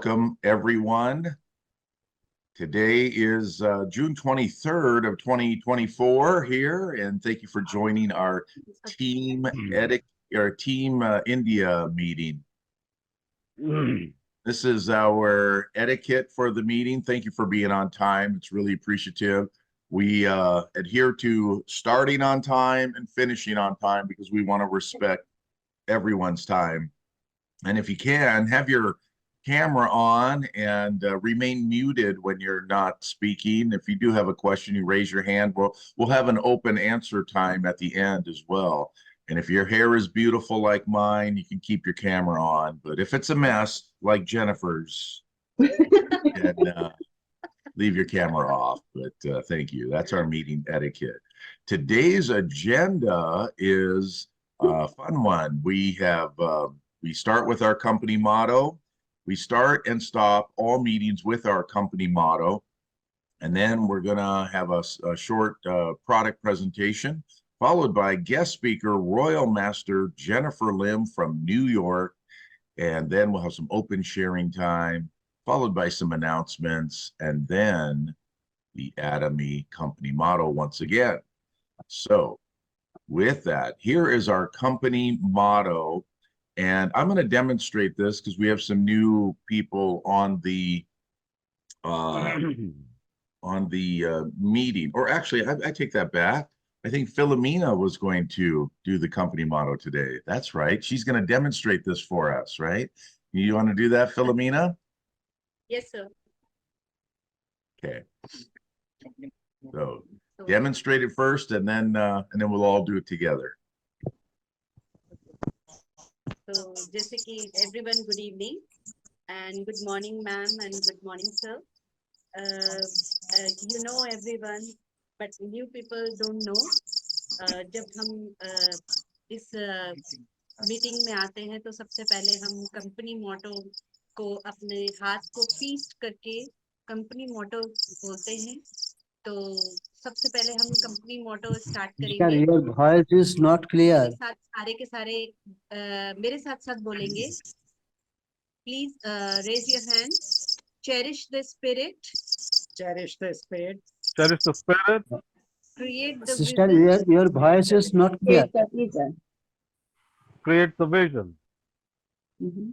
Welcome, everyone. Today is June 23rd of 2024 here, and thank you for joining our Team India meeting. This is our etiquette for the meeting. Thank you for being on time. It's really appreciative. We adhere to starting on time and finishing on time because we want to respect everyone's time. And if you can, have your camera on and remain muted when you're not speaking. If you do have a question, you raise your hand. We'll have an open answer time at the end as well. And if your hair is beautiful like mine, you can keep your camera on. But if it's a mess like Jennifer's, then leave your camera off. But thank you. That's our meeting etiquette. Today's agenda is a fun one. We start with our company motto. We start and stop all meetings with our company motto. And then we're going to have a short product presentation, followed by guest speaker, Royal Master Jennifer Lim from New York. And then we'll have some open sharing time, followed by some announcements, and then the Atomy company motto once again. So with that, here is our company motto. And I'm going to demonstrate this because we have some new people on the meeting. Or actually, I take that back. I think Philomena was going to do the company motto today. That's right. She's going to demonstrate this for us, right? You want to do that, Philomena? Yes, sir. Okay. So demonstrate it first, and then we'll all do it together. So, जैसे कि everyone, good evening and good morning, ma'am, and good morning, sir. You know everyone, but new people don't know. जब हम इस meeting में आते हैं तो सबसे पहले हम कंपनी मोटो को अपने हाथ को फीस्ट करके कंपनी मोटो बोलते हैं. तो सबसे पहले हम कंपनी मोटो स्टार्ट करेंगे. Your voice is not clear. सारे के सारे मेरे साथ बोलेंगे. Please raise your hand. Cherish the spirit. Cherish the spirit. Cherish the spirit. Create the Sister, vision. your voice is not clear. Create the vision.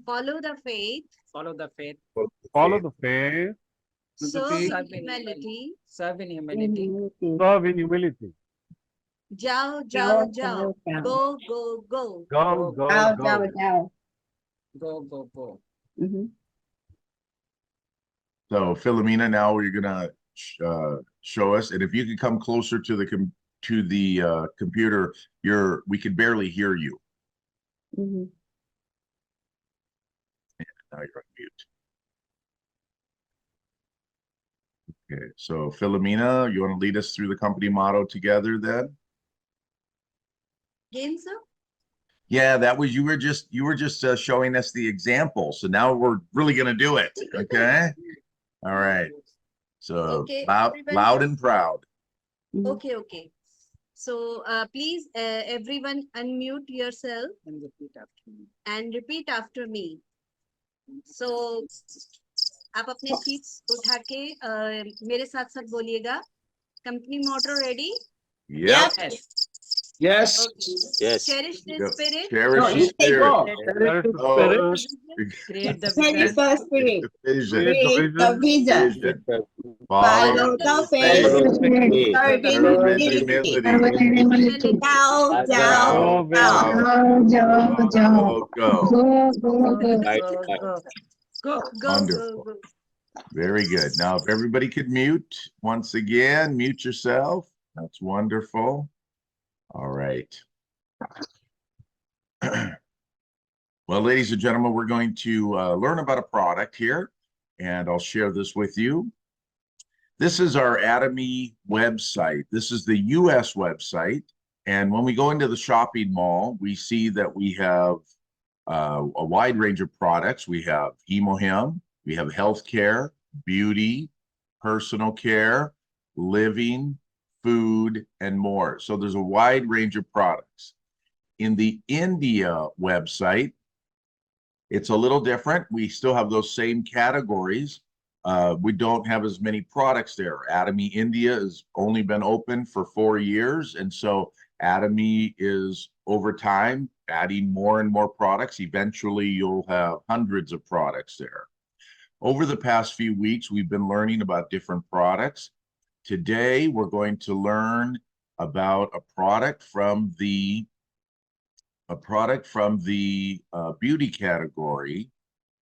Follow the faith. Follow the faith. Follow the faith. Serve in humility. Serve in humility. Serve in humility. Jao, jao, jao. Go, go, go. Go, go, go. Go, go, go. So Philomena, now you're going to show us, and if you could come closer to the computer, we could barely hear you. And now you're on mute. Okay, so Philomena, you want to lead us through the company motto together then? Again, sir? Yeah, that was you were just showing us the example. So now we're really going to do it. Okay. All right. So Okay, loud and proud. Okay. So please everyone unmute yourself And repeat after me. and repeat after me. So आप अपने seats उठा के मेरे साथ बोलिएगा. Company motto ready? Yep. Yes. Yes. Cherish the Yep. spirit. Cherish the spirit. Cherish the Oh, spirit. Create the Cherish vision. the spirit. Vision. Create the vision. Vision. Follow the faith. Serve in Serve in humility. humility. Down, down, Go, down. Go. Go. Wonderful. Very good. Now, if everybody could mute once again, mute yourself. That's wonderful. All right. Well, ladies and gentlemen, we're going to learn about a product here, and I'll share this with you. This is our Atomy website. This is the US website. And when we go into the shopping mall, we see that we have a wide range of products. We have Hemohim, we have healthcare, beauty, personal care, living, food, and more. So there's a wide range of products. In the India website, It's a little different. We still have those same categories. We don't have as many products there. Atomy India has only been open for 4 years. And so Atomy is over time adding more and more products. Eventually, you'll have hundreds of products there. Over the past few weeks, we've been learning about different products. Today, we're going to learn about a product from the beauty category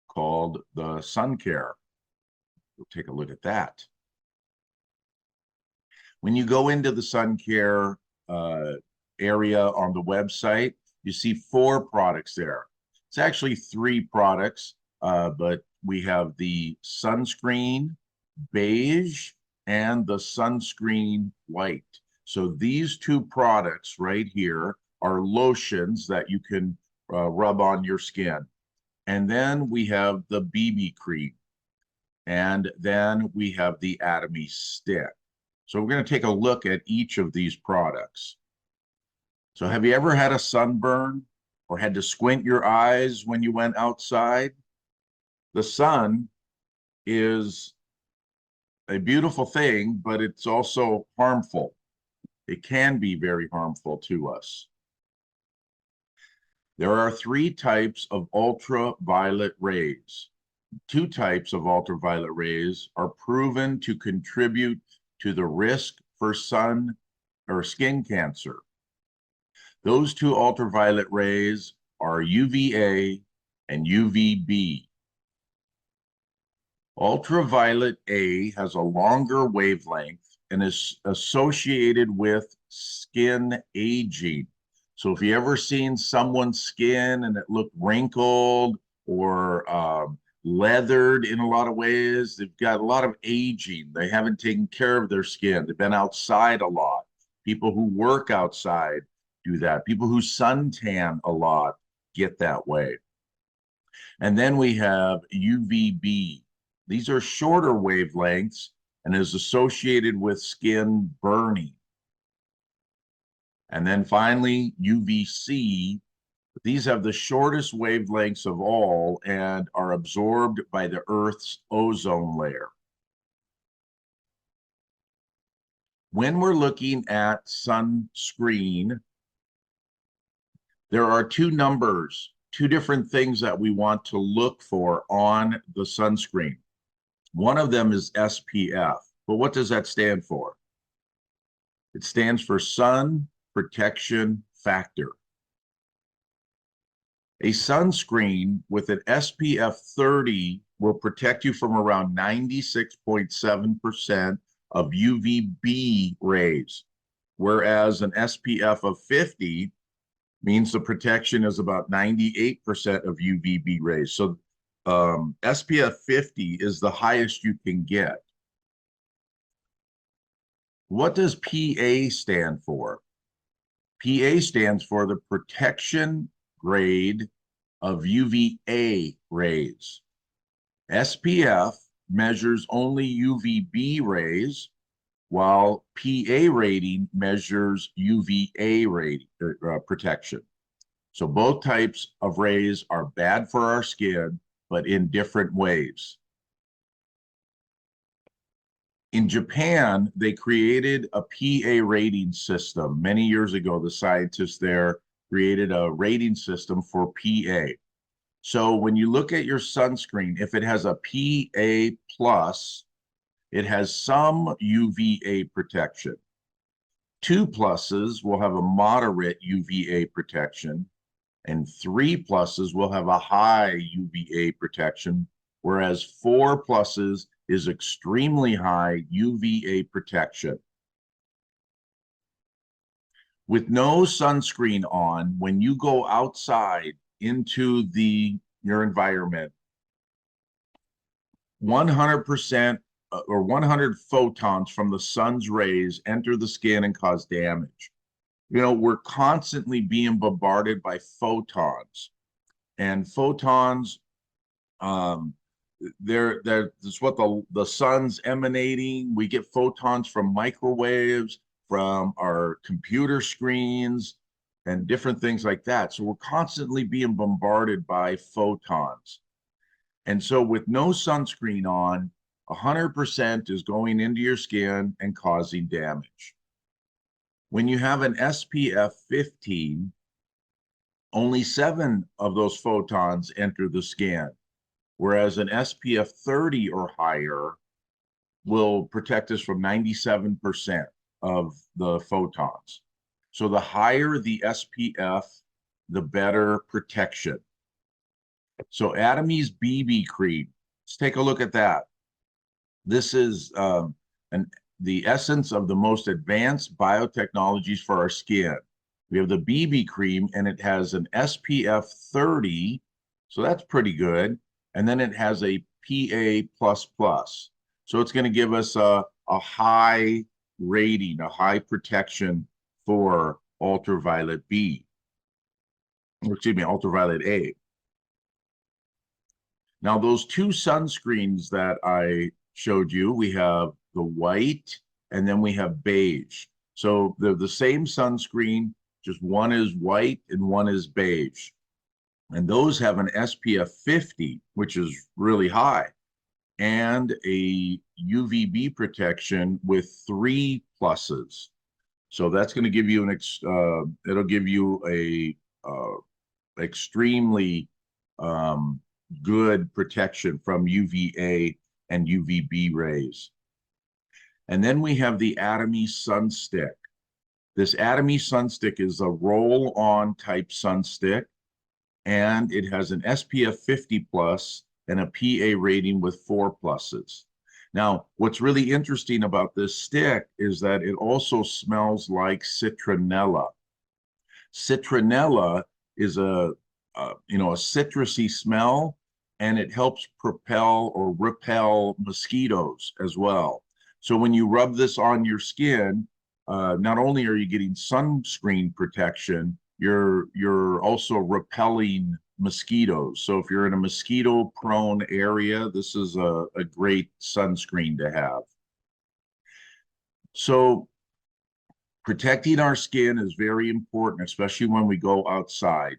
called the sun care. We'll take a look at that. When you go into the sun care area on the website, you see 4 products there. It's actually 3 products, but we have the sunscreen beige and the sunscreen white. So these 2 products right here are lotions that you can rub on your skin. And then we have the BB cream. And then we have the Atomy stick. So we're going to take a look at each of these products. So have you ever had a sunburn or had to squint your eyes when you went outside? The sun is a beautiful thing, but it's also harmful. It can be very harmful to us. There are 3 types of ultraviolet rays. 2 types of ultraviolet rays are proven to contribute to the risk for sun or skin cancer. Those 2 ultraviolet rays are UVA and UVB. Ultraviolet A has a longer wavelength and is associated with skin aging. So if you ever seen someone's skin and it looked wrinkled or leathered in a lot of ways, they've got a lot of aging. They haven't taken care of their skin. They've been outside a lot. People who work outside do that. People who suntan a lot get that way. And then we have UVB. These are shorter wavelengths and is associated with skin burning. And then finally, UVC. These have the shortest wavelengths of all and are absorbed by the Earth's ozone layer. When we're looking at sunscreen, there are 2 numbers, 2 different things that we want to look for on the sunscreen. One of them is SPF, but what does that stand for? It stands for sun protection factor. A sunscreen with an SPF 30 will protect you from around 96.7% of UVB rays, whereas an SPF of 50 means the protection is about 98% of UVB rays. So SPF 50 is the highest you can get. What does PA stand for? PA stands for the protection grade of UVA rays. SPF measures only UVB rays, while PA rating measures UVA rating, protection. So both types of rays are bad for our skin, but in different ways. In Japan, they created a PA rating system. Many years ago, the scientists there created a rating system for PA. So when you look at your sunscreen, if it has a PA plus, it has some UVA protection. 2 pluses will have a moderate UVA protection, and 3 pluses will have a high UVA protection, whereas 4 pluses is extremely high UVA protection. With no sunscreen on, when you go outside into your environment, 100% or 100 photons from the sun's rays enter the skin and cause damage. You know, we're constantly being bombarded by photons, and photons, that's what the sun's emanating. We get photons from microwaves, from our computer screens, and different things like that. So we're constantly being bombarded by photons. And so with no sunscreen on, 100% is going into your skin and causing damage. When you have an SPF 15, only 7 of those photons enter the skin, whereas an SPF 30 or higher will protect us from 97% of the photons. So the higher the SPF, the better protection. So Atomy's BB cream, let's take a look at that. This is the essence of the most advanced biotechnologies for our skin. We have the BB cream, and it has an SPF 30, so that's pretty good. And then it has a PA++. So it's going to give us a high rating, a high protection for ultraviolet B, or excuse me, ultraviolet A. Now, those 2 sunscreens that I showed you, we have the white and then we have beige. So they're the same sunscreen, just one is white and one is beige. And those have an SPF 50, which is really high, and a UVB protection with 3 pluses. So that's going to give you it'll give you a extremely good protection from UVA and UVB rays. And then we have the Atomy Sun Stick. This Atomy Sun Stick is a roll-on type sun stick, and it has an SPF 50 plus and a PA rating with 4 pluses. Now, what's really interesting about this stick is that it also smells like citronella. Citronella is a citrusy smell, and it helps propel or repel mosquitoes as well. So when you rub this on your skin, not only are you getting sunscreen protection, you're also repelling mosquitoes. So if you're in a mosquito-prone area, this is a great sunscreen to have. So protecting our skin is very important, especially when we go outside.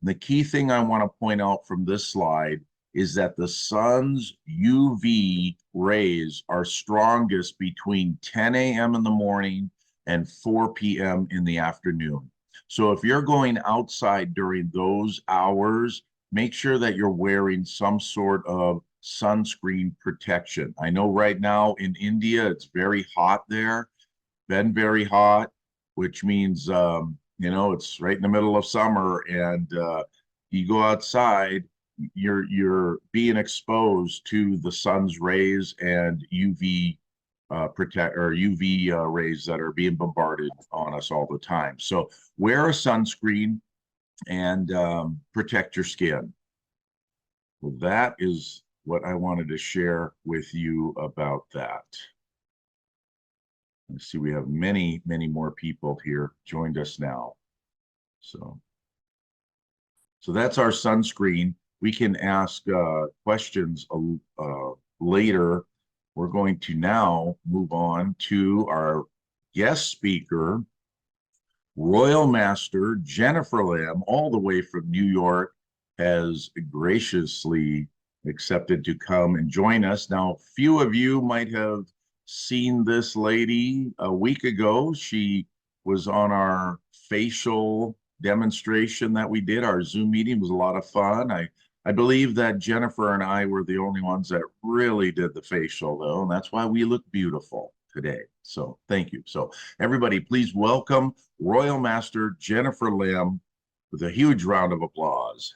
And the key thing I want to point out from this slide is that the sun's UV rays are strongest between 10 a.m. in the morning and 4 p.m. in the afternoon. So if you're going outside during those hours, make sure that you're wearing some sort of sunscreen protection. I know right now in India, it's very hot there, been very hot, which means, it's right in the middle of summer, and you go outside, you're being exposed to the sun's rays and UV rays that are being bombarded on us all the time. So wear a sunscreen and protect your skin. Well, that is what I wanted to share with you about that. Let's see, we have many more people here joined us now. So that's our sunscreen. We can ask questions later. We're going to now move on to our guest speaker, Royal Master Jennifer Lim, all the way from New York, has graciously accepted to come and join us. Now, few of you might have seen this lady a week ago. She was on our facial demonstration that we did. Our Zoom meeting was a lot of fun. I believe that Jennifer and I were the only ones that really did the facial, though, and that's why we look beautiful today. So thank you. So everybody, please welcome Royal Master Jennifer Lim with a huge round of applause.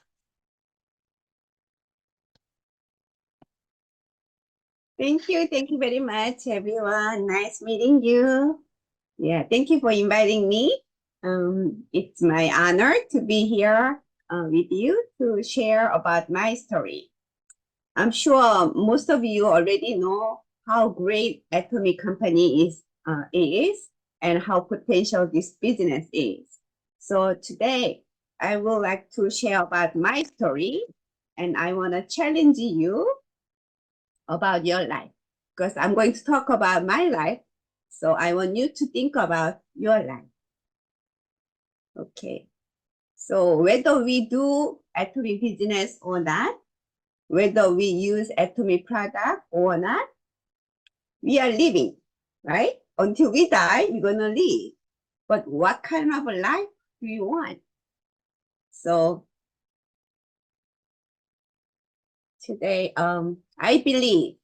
Thank you. Thank you very much, everyone. Nice meeting you. Yeah, thank you for inviting me. It's my honor to be here with you to share about my story. I'm sure most of you already know how great Atomy company is and how potential this business is. So today I would like to share about my story, and I want to challenge you about your life, because I'm going to talk about my life. So I want you to think about your life. Okay. So whether we do Atomy business or not, whether we use Atomy product or not, we are living, right? Until we die, we're gonna live. But what kind of a life do you want? So today, I believe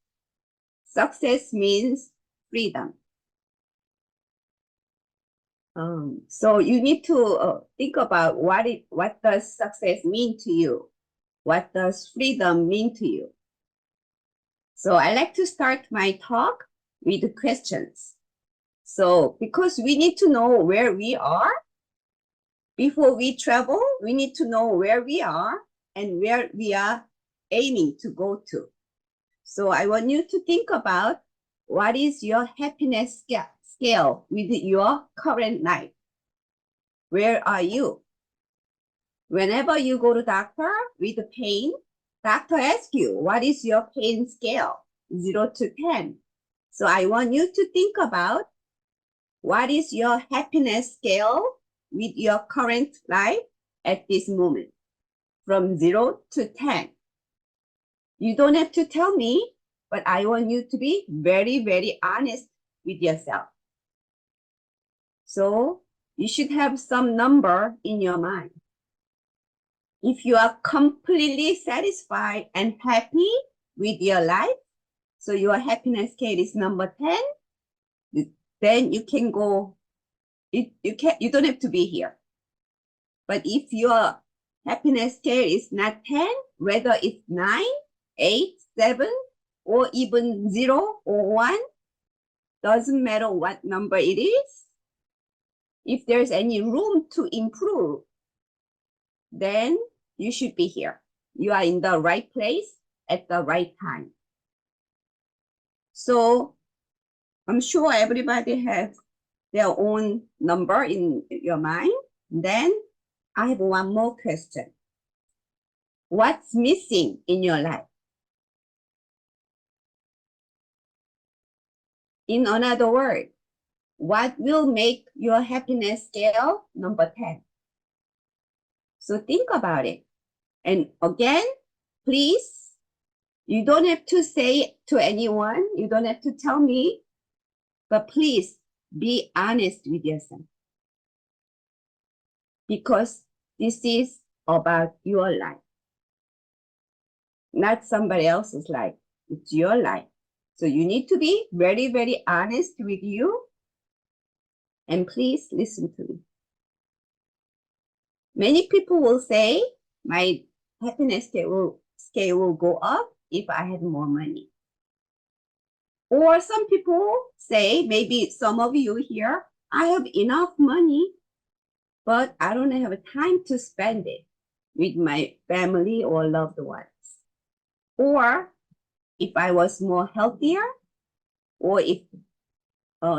success means freedom. So you need to think about what does success mean to you? What does freedom mean to you? So I like to start my talk with questions. So because we need to know where we are before we travel, we need to know where we are and where we are aiming to go to. So I want you to think about what is your happiness scale with your current life. Where are you? Whenever you go to doctor with pain, doctor asks you, what is your pain scale? 0 to 10. So I want you to think about what is your happiness scale with your current life at this moment from 0 to 10. You don't have to tell me, but I want you to be very, very honest with yourself. So you should have some number in your mind. If you are completely satisfied and happy with your life, so your happiness scale is number 10, then you can go, you don't have to be here. But if your happiness scale is not 10, whether it's 9, 8, 7, or even 0 or 1, doesn't matter what number it is. If there's any room to improve, then you should be here. You are in the right place at the right time. So I'm sure everybody has their own number in your mind. Then I have one more question. What's missing in your life? In another word, what will make your happiness scale number 10? So think about it. And again, please, you don't have to say to anyone, you don't have to tell me, but please be honest with yourself. Because this is about your life, not somebody else's life. It's your life. So you need to be very, very honest with you. And please listen to me. Many people will say, my happiness scale will go up if I had more money. Or some people say, maybe some of you here, I have enough money, but I don't have time to spend it with my family or loved ones. Or if I was more healthier, or if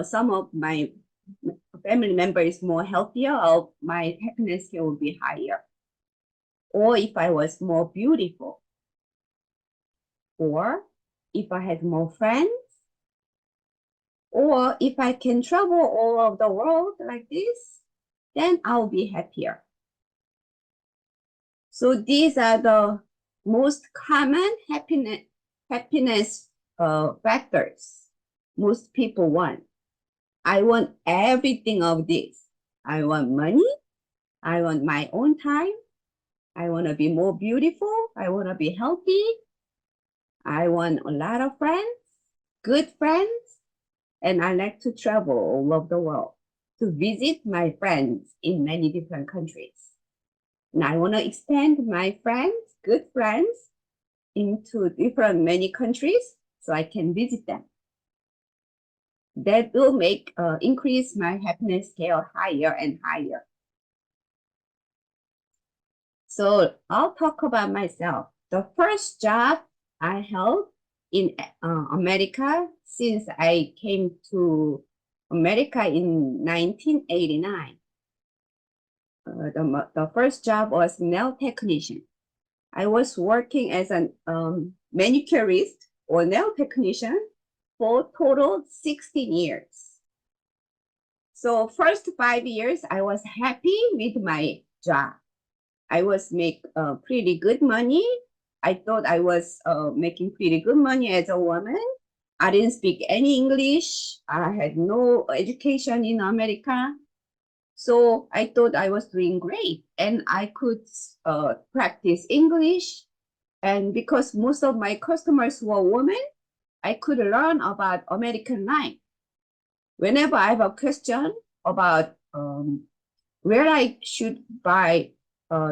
some of my family member is more healthier, my happiness scale will be higher. Or if I was more beautiful, or if I had more friends, or if I can travel all over the world like this, then I'll be happier. So these are the most common happiness factors most people want. I want everything of this. I want money. I want my own time. I want to be more beautiful. I want to be healthy. I want a lot of friends, good friends, and I like to travel all over the world to visit my friends in many different countries. And I want to extend my friends, good friends, into many countries so I can visit them. That will increase my happiness scale higher and higher. So I'll talk about myself. The first job I held in America since I came to America in 1989. The first job was nail technician. I was working as a manicurist or nail technician for total 16 years. So first 5 years, I was happy with my job. I was make pretty good money. I thought I was making pretty good money as a woman. I didn't speak any English. I had no education in America. So I thought I was doing great and I could practice English. And because most of my customers were women, I could learn about American life. Whenever I have a question about where I should buy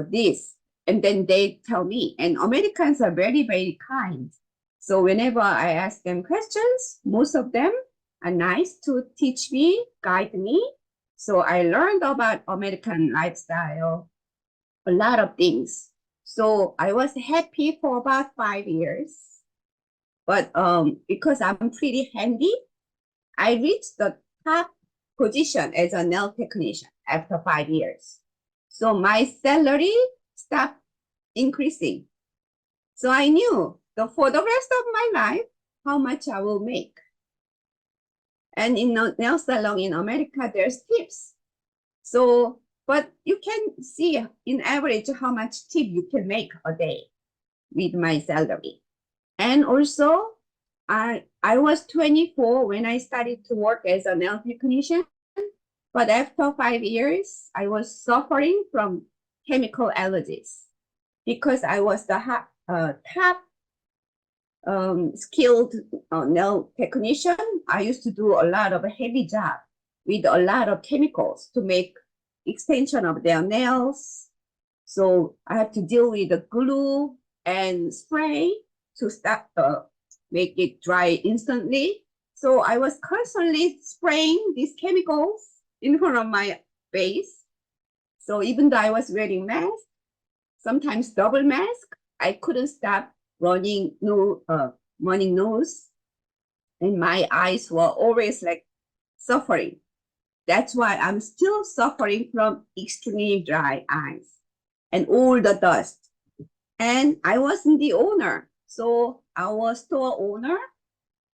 this, and then they tell me, and Americans are very, very kind. So whenever I ask them questions, most of them are nice to teach me, guide me. So I learned about American lifestyle, a lot of things. So I was happy for about 5 years. But because I'm pretty handy, I reached the top position as a nail technician after 5 years. So my salary stopped increasing. So I knew that for the rest of my life, how much I will make. And in a nail salon in America, there's tips. So, but you can see in average how much tip you can make a day with my salary. And also, I was 24 when I started to work as a nail technician. But after 5 years, I was suffering from chemical allergies because I was the top skilled nail technician. I used to do a lot of heavy job with a lot of chemicals to make extension of their nails. So I have to deal with the glue and spray to stop make it dry instantly. So I was constantly spraying these chemicals in front of my face. So even though I was wearing mask, sometimes double mask, I couldn't stop running nose, and my eyes were always like suffering. That's why I'm still suffering from extremely dry eyes and all the dust. And I wasn't the owner. So our store owner,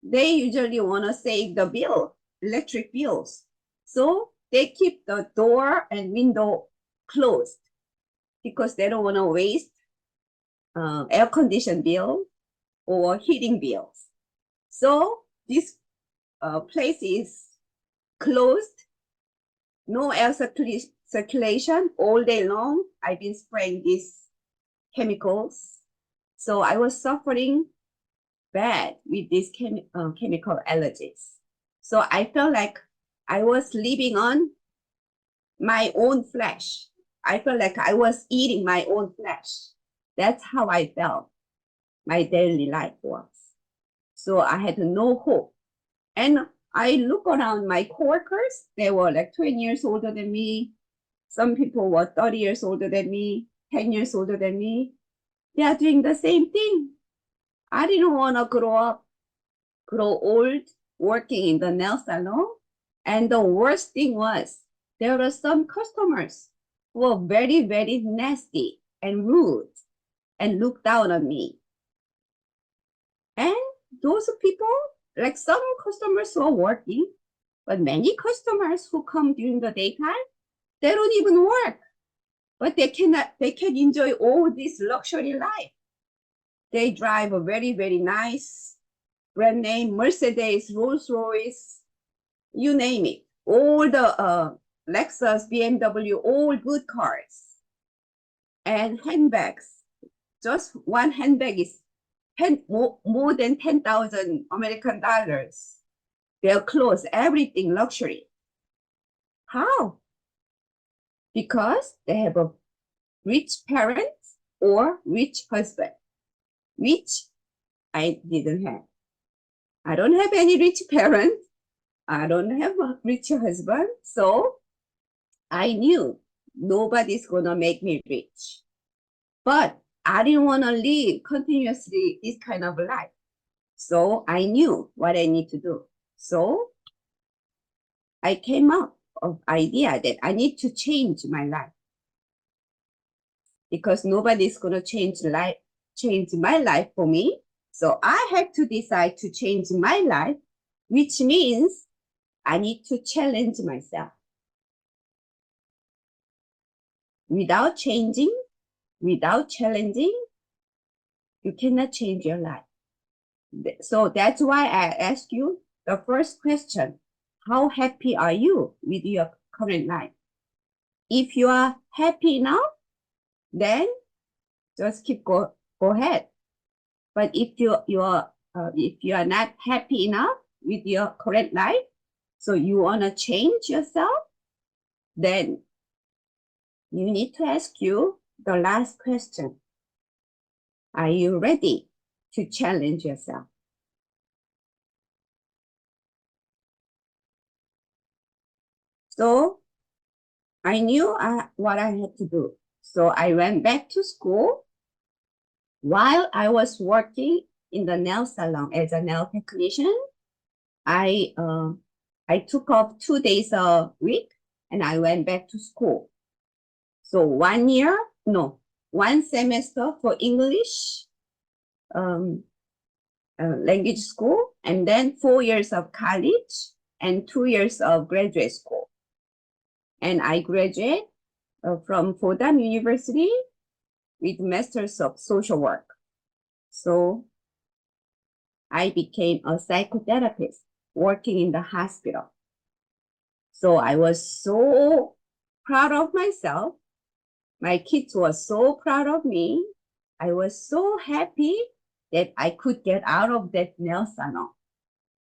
they usually want to save the bill, electric bills. So they keep the door and window closed because they don't want to waste air condition bill or heating bills. So this place is closed, no air circulation all day long. I've been spraying these chemicals. So I was suffering bad with these chemical allergies. So I felt like I was living on my own flesh. I felt like I was eating my own flesh. That's how I felt my daily life was. So I had no hope. And I look around my coworkers, they were like 20 years older than me. Some people were 30 years older than me, 10 years older than me. They are doing the same thing. I didn't want to grow old, working in the nail salon. And the worst thing was, there were some customers who were very, very nasty and rude and looked down on me. And those people, like some customers who are working, but many customers who come during the daytime, they don't even work. But they can enjoy all this luxury life. They drive a very, very nice brand name, Mercedes, Rolls Royce, you name it. All the Lexus, BMW, all good cars. And handbags. Just one handbag is more than 10,000 American dollars. Their clothes, everything luxury. How? Because they have a rich parent or rich husband, which I didn't have. I don't have any rich parent. I don't have a rich husband. So I knew nobody's gonna make me rich. But I didn't want to live continuously this kind of life. So I knew what I need to do. So I came up with the idea that I need to change my life. Because nobody's gonna change my life for me. So I had to decide to change my life, which means I need to challenge myself. without changing, without challenging, you cannot change your life. So that's why I ask you the first question. How happy are you with your current life? If you are happy now, then just go ahead. But if you are not happy enough with your current life, so you want to change yourself, then you need to ask you the last question. Are you ready to challenge yourself? So I knew what I had to do. So I went back to school. While I was working in the nail salon as a nail technician, I took off 2 days a week and I went back to school. So 1 semester for English language school, and then 4 years of college and 2 years of graduate school. And I graduated from Fordham University with Masters of Social Work. So I became a psychotherapist working in the hospital. So I was so proud of myself. My kids were so proud of me. I was so happy that I could get out of that nail salon,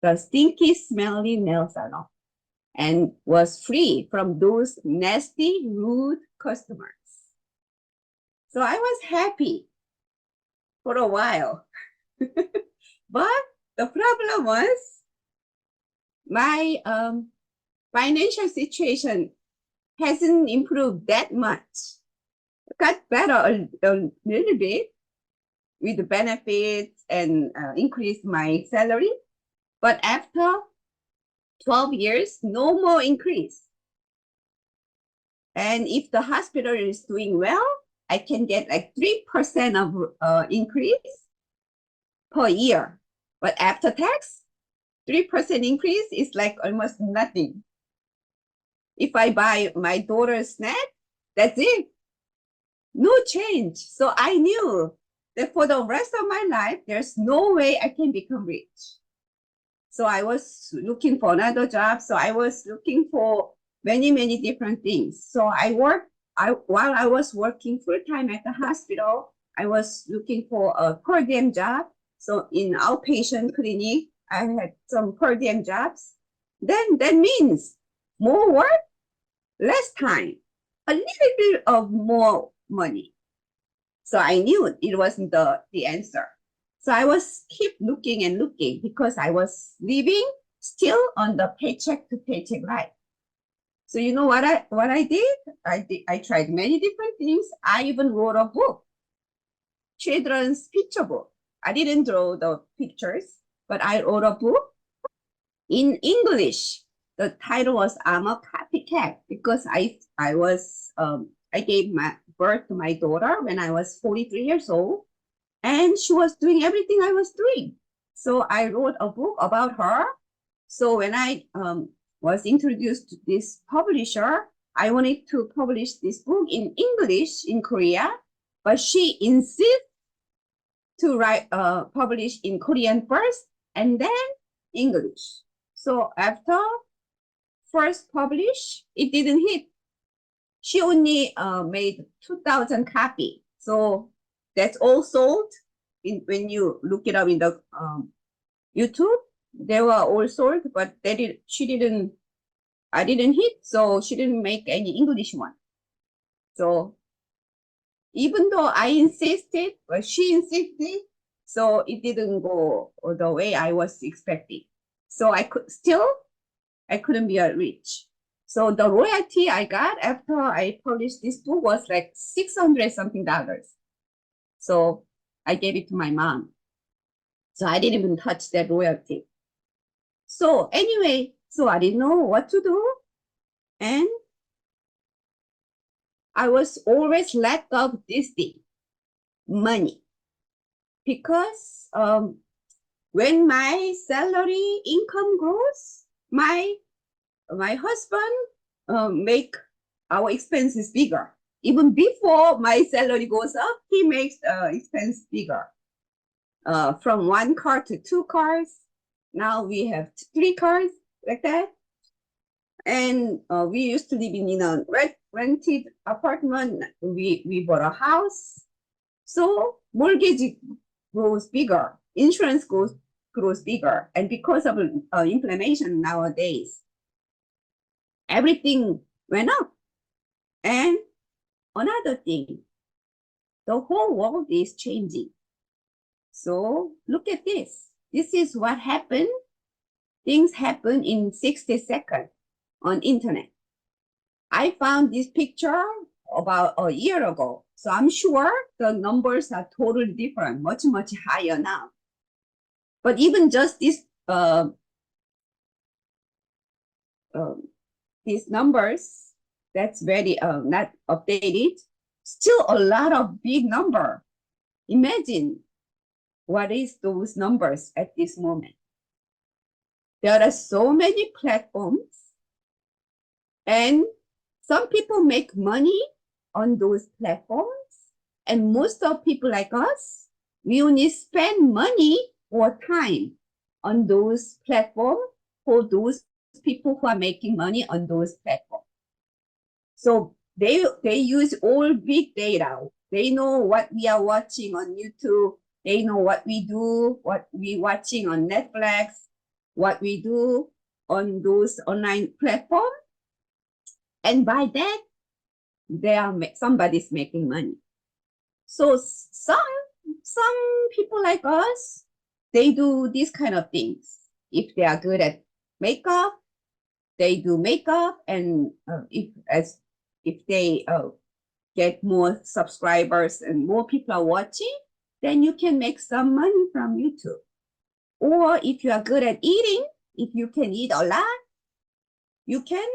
the stinky, smelly nail salon, and was free from those nasty, rude customers. So I was happy for a while. But the problem was my financial situation hasn't improved that much. It got better a little bit with the benefits and increased my salary. But after 12 years, no more increase. And if the hospital is doing well, I can get like 3% of increase per year. But after tax, 3% increase is like almost nothing. If I buy my daughter's snack, that's it. No change. So I knew that for the rest of my life, there's no way I can become rich. So I was looking for another job. So I was looking for many, many different things. So while I was working full-time at the hospital, I was looking for a per diem job. So in outpatient clinic, I had some per diem jobs. Then that means more work, less time, a little bit of more money. So I knew it wasn't the answer. So I was keep looking and looking because I was living still on the paycheck to paycheck life. So you know what I did? I tried many different things. I even wrote a book, children's picture book. I didn't draw the pictures, but I wrote a book in English. The title was "I'm a Copycat" because I gave birth to my daughter when I was 43 years old, and she was doing everything I was doing. So I wrote a book about her. So when I was introduced to this publisher, I wanted to publish this book in English in Korea, but she insisted to publish in Korean first and then English. So after first publish, it didn't hit. She only made 2,000 copies. So that's all sold. When you look it up in the YouTube, they were all sold, but I didn't hit, so she didn't make any English one. So even though I insisted, but she insisted, so it didn't go the way I was expecting. So I couldn't be rich. So the royalty I got after I published this book was like $600 something. So I gave it to my mom. So I didn't even touch that royalty. So anyway, so I didn't know what to do. And I was always lack of this thing, money. Because when my salary income grows, my husband make our expenses bigger. even before my salary goes up, he makes expense bigger. From 1 car to 2 cars. Now we have 3 cars like that. And we used to live in a rented apartment. We bought a house. So mortgage grows bigger, insurance grows bigger. And because of inflation nowadays, everything went up. And another thing, the whole world is changing. So look at this. This is what happened. Things happen in 60 seconds on internet. I found this picture about a year ago. So I'm sure the numbers are totally different, much, much higher now. But even just these numbers, that's very not updated, still a lot of big number. Imagine what is those numbers at this moment. There are so many platforms, and some people make money on those platforms, and most of people like us, we only spend money or time on those platforms for those people who are making money on those platforms. So they use all big data. They know what we are watching on YouTube. They know what we do, what we watching on Netflix, what we do on those online platforms. And by that, somebody's making money. So some people like us, they do these kind of things. If they are good at makeup, they do makeup, and if they get more subscribers and more people are watching, then you can make some money from YouTube. Or if you are good at eating, if you can eat a lot, you can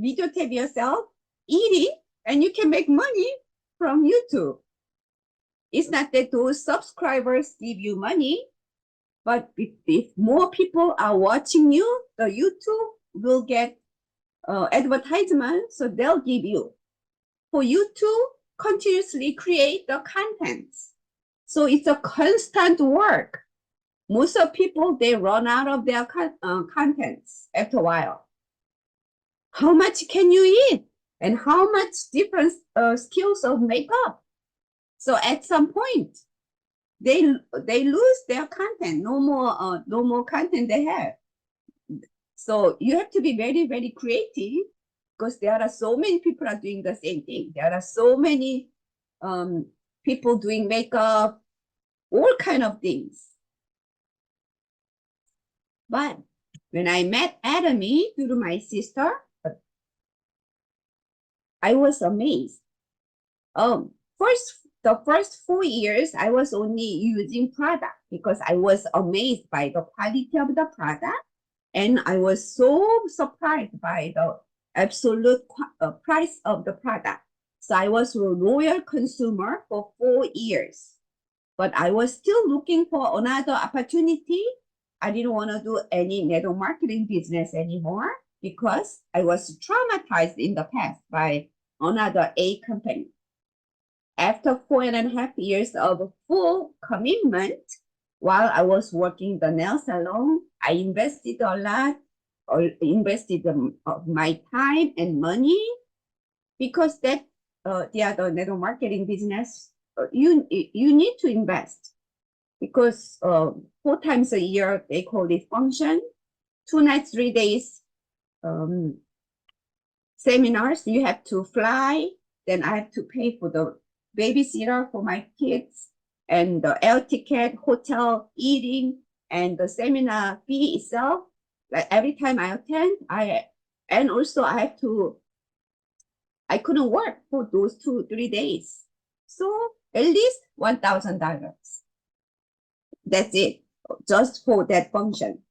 videotape yourself eating, and you can make money from YouTube. It's not that those subscribers give you money, but if more people are watching you, the YouTube will get advertisement, so they'll give you. For you to continuously create the contents. So it's a constant work. Most of people, they run out of their contents after a while. How much can you eat? And how much different skills of makeup? So at some point, they lose their content. No more content they have. So you have to be very, very creative, because there are so many people are doing the same thing. There are so many people doing makeup, all kind of things. But when I met Atomy through my sister, I was amazed. The first 4 years, I was only using product because I was amazed by the quality of the product. And I was so surprised by the absolute price of the product. So I was a loyal consumer for 4 years. But I was still looking for another opportunity. I didn't want to do any network marketing business anymore because I was traumatized in the past by another A company. After 4.5 years of full commitment, while I was working the nail salon, I invested a lot, or invested my time and money, because that the other network marketing business, you need to invest, because 4 times a year they call it function, 2 nights, 3 days seminars. You have to fly. Then I have to pay for the babysitter for my kids, and the air ticket, hotel, eating, and the seminar fee itself. Like every time I attend, and also I couldn't work for those 2-3 days. So at least $1,000. That's it, just for that function.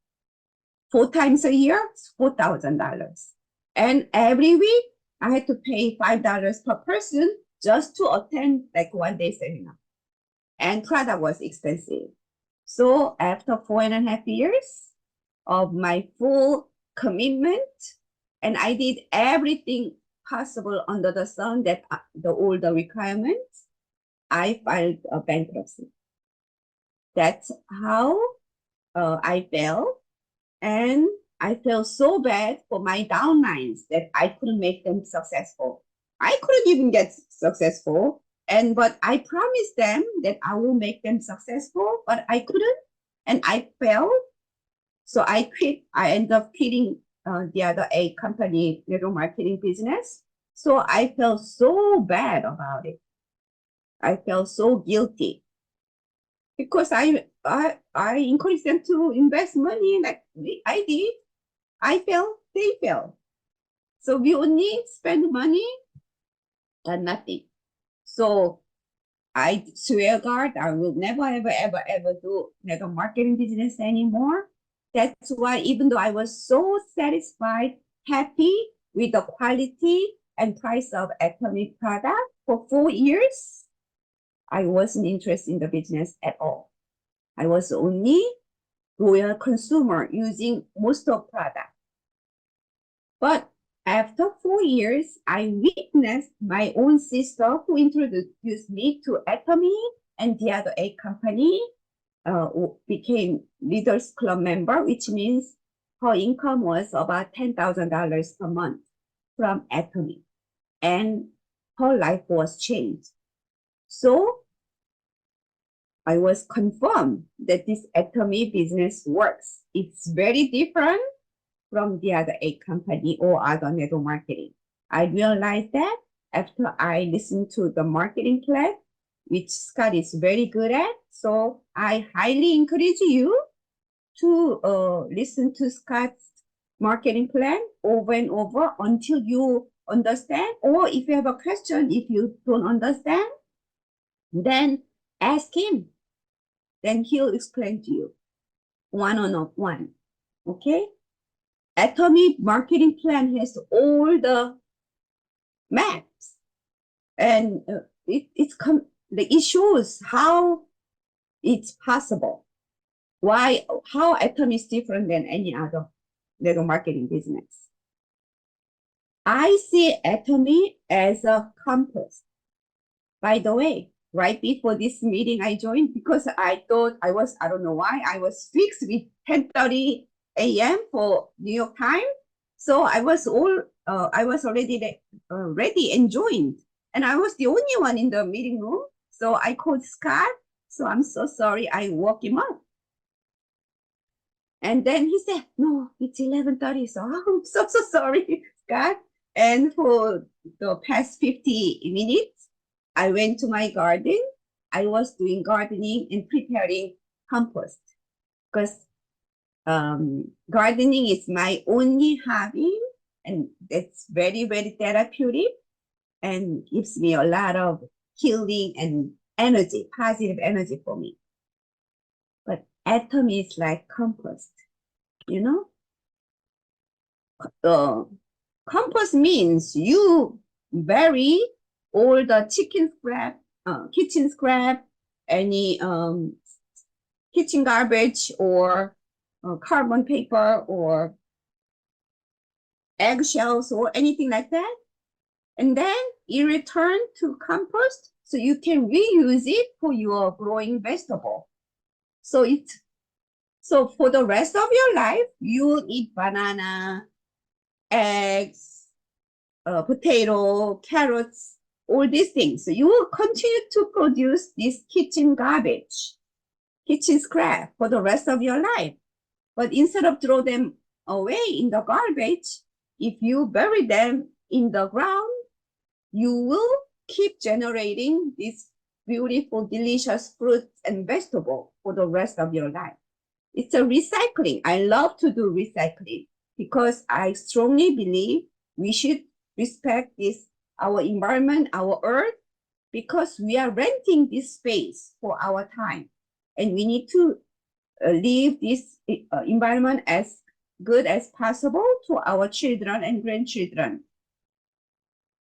4 times a year, $4,000. And every week, I had to pay $5 per person just to attend like 1 day seminar. And product was expensive. So after 4.5 years of my full commitment, and I did everything possible under the sun that all the requirements, I filed a bankruptcy. That's how I felt. And I felt so bad for my downlines that I couldn't make them successful. I couldn't even get successful. But I promised them that I will make them successful, but I couldn't. And I failed. So I quit. I ended up quitting the other 8 company network marketing business. So I felt so bad about it. I felt so guilty because I encouraged them to invest money like I did. I failed, they failed. So we only spend money and nothing. So I swear God, I will never, ever do network marketing business anymore. That's why even though I was so satisfied, happy with the quality and price of Atomy product for 4 years, I wasn't interested in the business at all. I was only loyal consumer using most of product. But after 4 years, I witnessed my own sister who introduced me to Atomy and the other 8 company became Leaders Club member, which means her income was about $10,000 per month from Atomy. And her life was changed. So I was confirmed that this Atomy business works. It's very different from the other 8 company or other network marketing. I realized that after I listened to the marketing class, which Scott is very good at. So I highly encourage you to listen to Scott's marketing plan over and over until you understand. Or if you have a question, if you don't understand, then ask him. Then he'll explain to you one-on-one. Okay? Atomy marketing plan has all the maps, and it shows how it's possible. How Atomy is different than any other network marketing business. I see Atomy as a compass. By the way, right before this meeting, I joined because I thought I don't know why, I was fixed with 10:30 a.m. for New York time. So I was already ready and joined. And I was the only one in the meeting room. So I called Scott. So I'm so sorry, I woke him up. And then he said, no, it's 11:30. So I'm so sorry, Scott. And for the past 50 minutes, I went to my garden. I was doing gardening and preparing compost because gardening is my only hobby, and it's very, very therapeutic and gives me a lot of healing and energy, positive energy for me. But Atomy is like compost, you know? Compost means you bury all the kitchen scrap, any kitchen garbage or carbon paper or eggshells or anything like that. And then you return to compost so you can reuse it for your growing vegetable. So for the rest of your life, you will eat banana, eggs, potato, carrots, all these things. So you will continue to produce this kitchen garbage, kitchen scrap for the rest of your life. But instead of throw them away in the garbage, if you bury them in the ground, you will keep generating these beautiful, delicious fruits and vegetables for the rest of your life. It's a recycling. I love to do recycling because I strongly believe we should respect this, our environment, our earth, because we are renting this space for our time. And we need to leave this environment as good as possible to our children and grandchildren.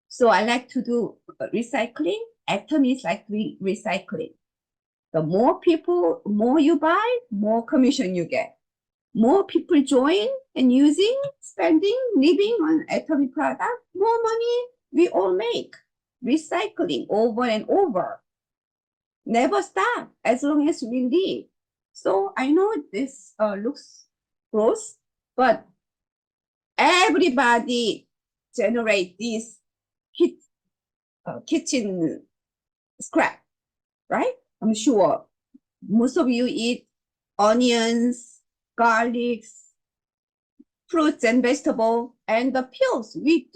So I like to do recycling. Atomy is like recycling. The more people, more you buy, more commission you get. More people join and using, spending, living on Atomy product, more money we all make. Recycling over and over. Never stop as long as we live. So I know this looks gross, but everybody generate this kitchen scrap, right? I'm sure most of you eat onions, garlics, fruits and vegetables, and the peels. We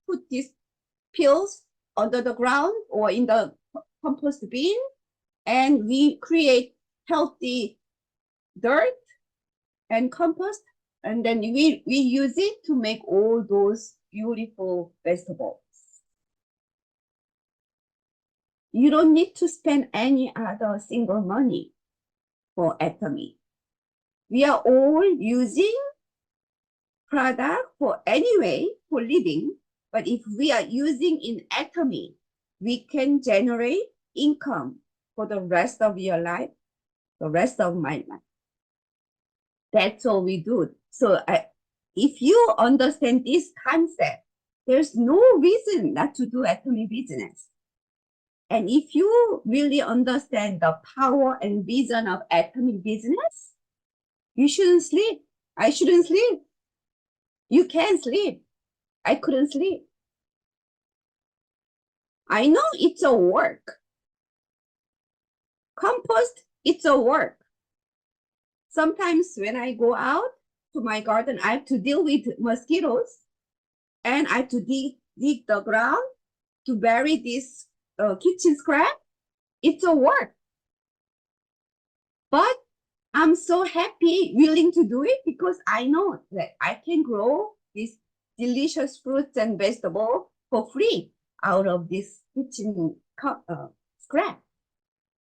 put these peels under the ground or in the compost bin, and we create healthy dirt and compost, and then we use it to make all those beautiful vegetables. You don't need to spend any other single money for Atomy. We are all using product for anyway for living, but if we are using in Atomy, we can generate income for the rest of your life, the rest of my life. That's all we do. So if you understand this concept, there's no reason not to do Atomy business. And if you really understand the power and vision of Atomy business, you shouldn't sleep. I shouldn't sleep. You can't sleep. I couldn't sleep. I know it's a work. Compost, it's a work. Sometimes when I go out to my garden, I have to deal with mosquitoes, and I have to dig the ground to bury this kitchen scrap. It's a work. But I'm so happy, willing to do it, because I know that I can grow these delicious fruits and vegetables for free out of this kitchen scrap.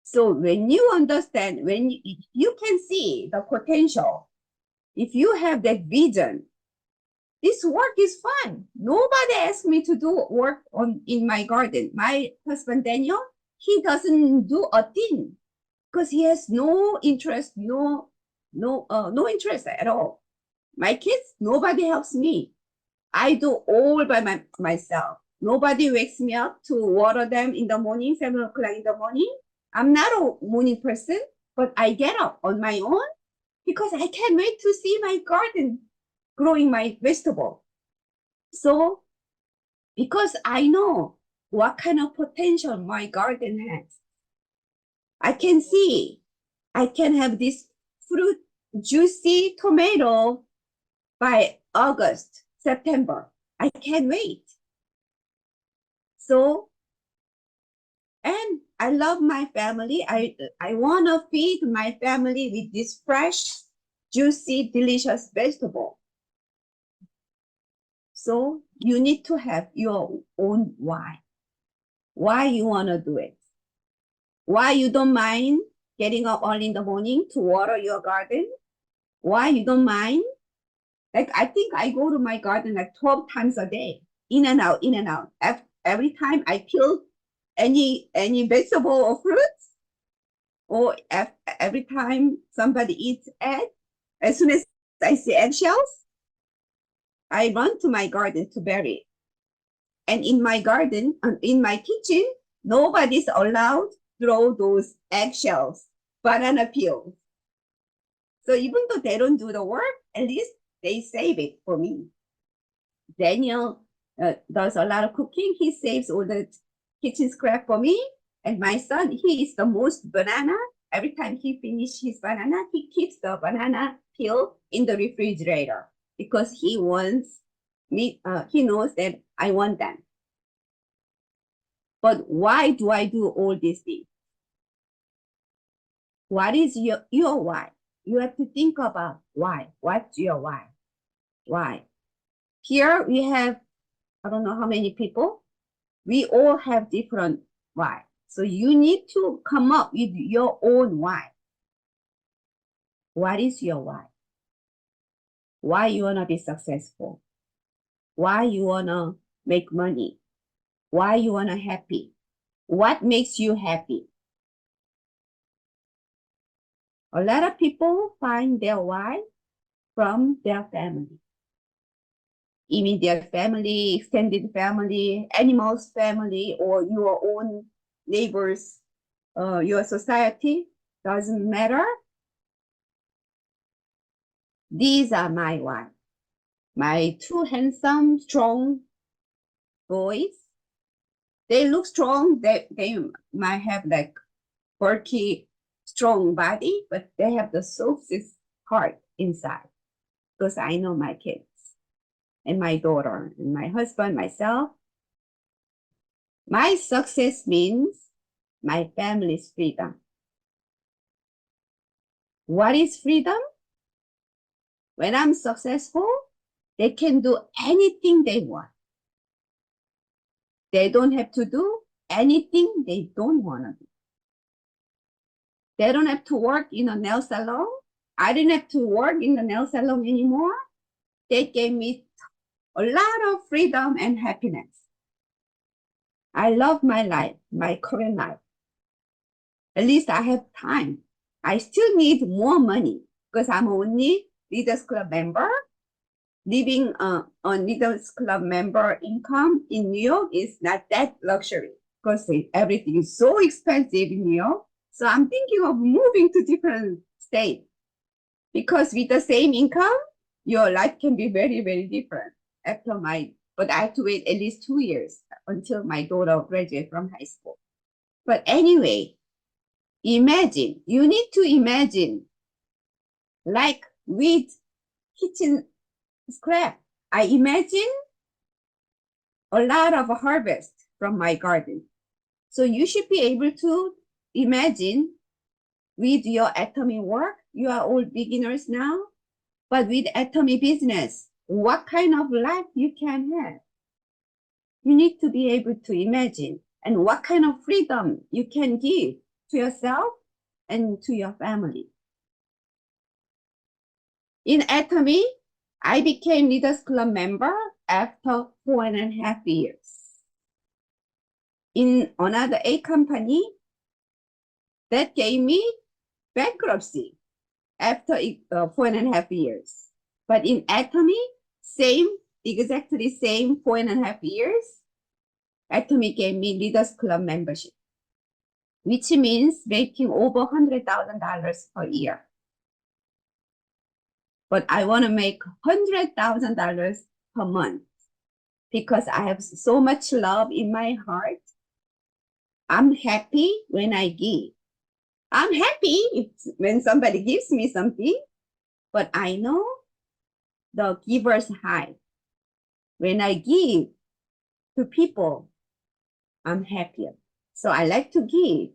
So when you understand, when you can see the potential, if you have that vision, this work is fun. Nobody asked me to do work in my garden. My husband Daniel, he doesn't do a thing because he has no interest, no interest at all. My kids, nobody helps me. I do all by myself. Nobody wakes me up to water them in the morning, 7 o'clock in the morning. I'm not a morning person, but I get up on my own because I can't wait to see my garden growing my vegetable. So, because I know what kind of potential my garden has, I can see I can have this fruit, juicy tomato by August, September. I can't wait. So, and I love my family. I want to feed my family with this fresh, juicy, delicious vegetable. So you need to have your own why. Why you want to do it. Why you don't mind getting up early in the morning to water your garden. Why you don't mind. Like, I think I go to my garden like 12 times a day. In and out, in and out. Every time I peel any vegetable or fruits, or every time somebody eats egg, as soon as I see eggshells, I run to my garden to bury it. And in my garden, in my kitchen, nobody's allowed to throw those eggshells, banana peels. So even though they don't do the work, at least they save it for me. Daniel does a lot of cooking. He saves all the kitchen scrap for me. And my son, he eats the most banana. Every time he finishes his banana, he keeps the banana peel in the refrigerator because he wants me, he knows that I want them. But why do I do all these things? What is your why? You have to think about why. What's your why? Why? Here we have, I don't know how many people. We all have different why. So you need to come up with your own why. What is your why? Why you want to be successful? Why you want to make money? Why you want to happy? What makes you happy? A lot of people find their why from their family. immediate family, extended family, animals family, or your own neighbors, your society, doesn't matter. These are my wife, my two handsome, strong boys. They look strong. They might have like bulky, strong body, but they have the softest heart inside. Because I know my kids and my daughter and my husband, myself. My success means my family's freedom. What is freedom? When I'm successful, they can do anything they want. They don't have to do anything they don't want to do. They don't have to work in a nail salon. I didn't have to work in the nail salon anymore. They gave me a lot of freedom and happiness. I love my life, my current life. At least I have time. I still need more money because I'm only Leaders Club member. Living on Leaders Club member income in New York is not that luxury because everything is so expensive in New York. So I'm thinking of moving to different state because with the same income, your life can be very, very different but I have to wait at least 2 years until my daughter graduates from high school. But anyway, imagine, you need to imagine like with kitchen scrap. I imagine a lot of harvest from my garden. So you should be able to imagine with your Atomy work, you are all beginners now, but with Atomy business, what kind of life you can have. You need to be able to imagine and what kind of freedom you can give to yourself and to your family. In Atomy, I became Leaders Club member after 4.5 years. In another A company, that gave me bankruptcy after 4.5 years. But in Atomy, exactly same 4.5 years, Atomy gave me Leaders Club membership, which means making over $100,000 per year. But I want to make $100,000 per month because I have so much love in my heart. I'm happy when I give. I'm happy when somebody gives me something, but I know the giver's high. When I give to people, I'm happier. So I like to give.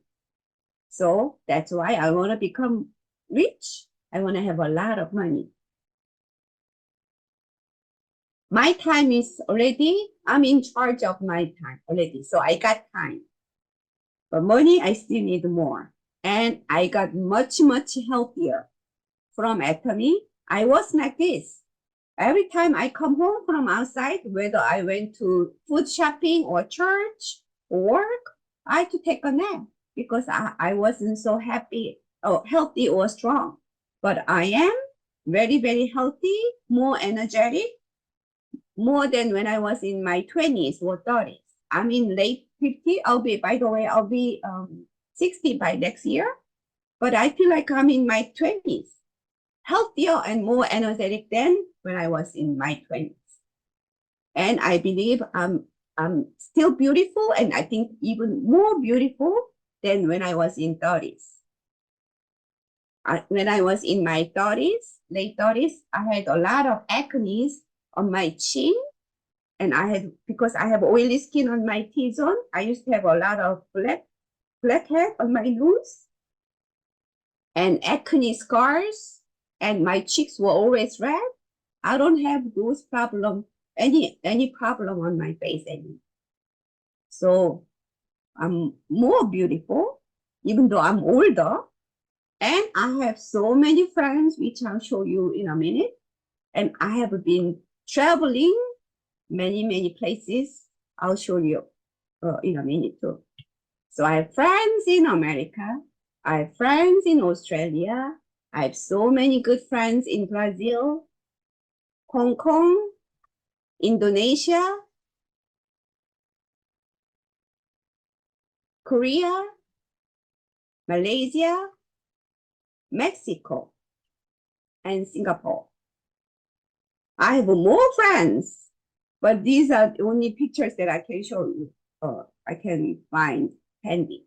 So that's why I want to become rich. I want to have a lot of money. My time is already, I'm in charge of my time already. So I got time. But money, I still need more. And I got much, much healthier from Atomy. I was like this. Every time I come home from outside, whether I went to food shopping or church or work, I had to take a nap because I wasn't so happy or healthy or strong. But I am very, very healthy, more energetic, more than when I was in my 20s or 30s. I'm in late 50. I'll be 60 by next year. But I feel like I'm in my 20s, healthier and more energetic than when I was in my 20s. And I believe I'm still beautiful, and I think even more beautiful than when I was in 30s. When I was in my 30s, late 30s, I had a lot of acne on my chin, and because I have oily skin on my T-zone, I used to have a lot of blackhead on my nose and acne scars, and my cheeks were always red. I don't have those problems, any problem on my face anymore. So I'm more beautiful, even though I'm older. And I have so many friends, which I'll show you in a minute. And I have been traveling many, many places. I'll show you in a minute too. So I have friends in America. I have friends in Australia. I have so many good friends in Brazil, Hong Kong, Indonesia, Korea, Malaysia, Mexico, and Singapore. I have more friends, but these are the only pictures that I can show you. I can find handy.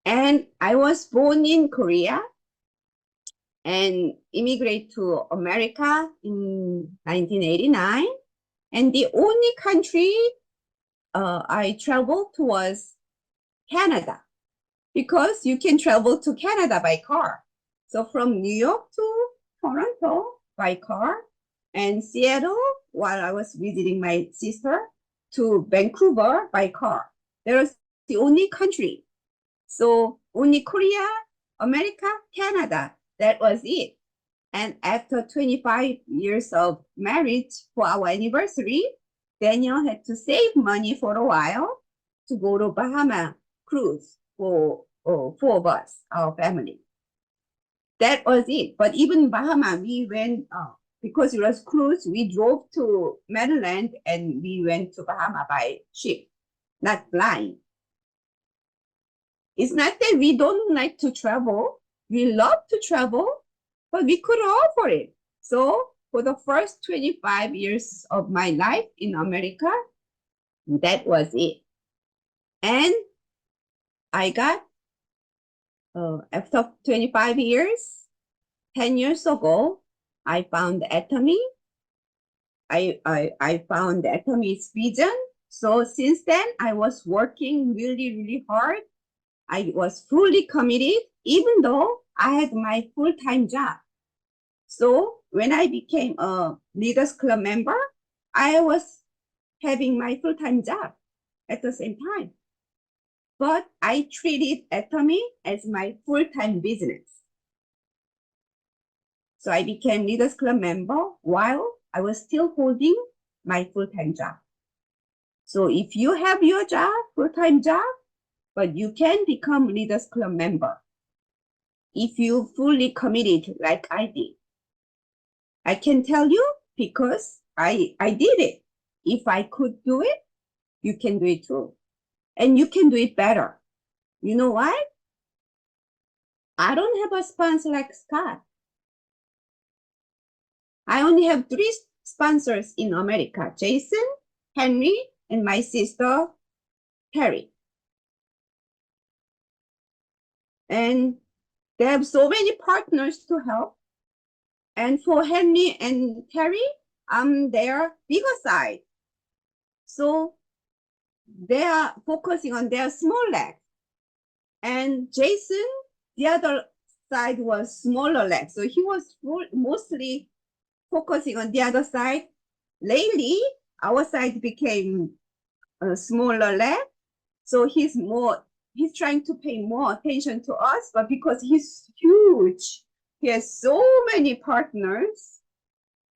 And I was born in Korea and immigrated to America in 1989. And the only country I traveled to was Canada, because you can travel to Canada by car. So from New York to Toronto by car, and Seattle, while I was visiting my sister, to Vancouver by car. That was the only country. So only Korea, America, Canada, that was it. And after 25 years of marriage for our anniversary, Daniel had to save money for a while to go to Bahama cruise for 4 of us, our family. That was it. But even Bahama, we went, because it was cruise, we drove to Maryland and we went to Bahama by ship, not flying. It's not that we don't like to travel. We love to travel, but we couldn't afford it. So for the first 25 years of my life in America, that was it. And I got, after 25 years, 10 years ago, I found Atomy. I found Atomy's vision. So since then, I was working really, really hard. I was fully committed, even though I had my full-time job. So when I became a Leaders Club member, I was having my full-time job at the same time. But I treated Atomy as my full-time business. So I became Leaders Club member while I was still holding my full-time job. So if you have your job, full-time job, but you can become Leaders Club member if you fully committed like I did. I can tell you because I did it. If I could do it, you can do it too. And you can do it better. You know why? I don't have a sponsor like Scott. I only have 3 sponsors in America: Jason, Henry, and my sister, Terry. And they have so many partners to help. And for Henry and Terry, I'm their bigger side. So they are focusing on their small leg. And Jason, the other side was smaller leg. So he was mostly focusing on the other side. Lately, our side became a smaller leg. So he's trying to pay more attention to us, but because he's huge, he has so many partners,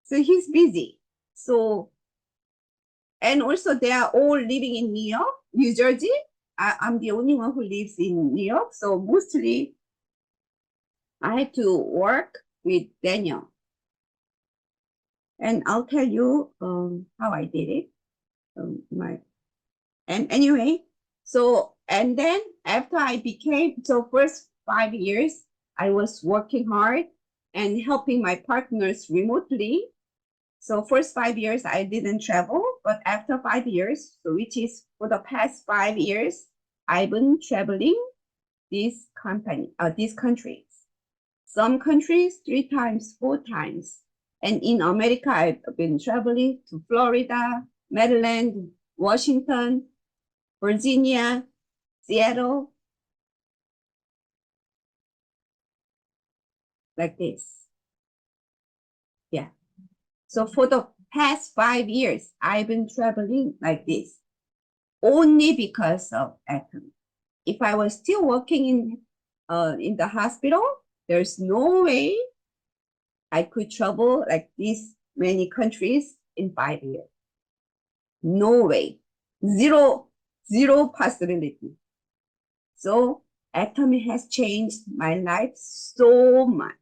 so he's busy. So, and also they are all living in New York, New Jersey. I'm the only one who lives in New York, so mostly I had to work with Daniel. And I'll tell you how I did it. And anyway, so, and then after I became, so first 5 years, I was working hard and helping my partners remotely. So first 5 years, I didn't travel, but after 5 years, so which is for the past 5 years, I've been traveling these countries. Some countries 3 times, 4 times. And in America, I've been traveling to Florida, Maryland, Washington, Virginia, Seattle, like this. Yeah. So for the past 5 years, I've been traveling like this, only because of Atomy. If I was still working in the hospital, there's no way I could travel like these many countries in 5 years. No way. Zero possibility. So Atomy has changed my life so much.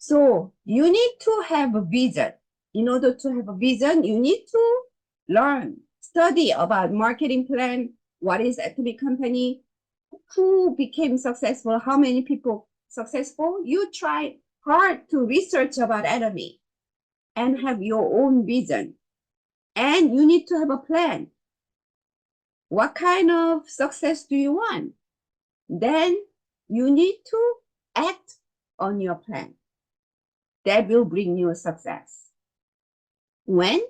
So you need to have a vision. In order to have a vision, you need to learn, study about marketing plan, what is Atomy company, who became successful, how many people successful. You try hard to research about Atomy and have your own vision. And you need to have a plan. What kind of success do you want? Then you need to act on your plan. That will bring you success. When?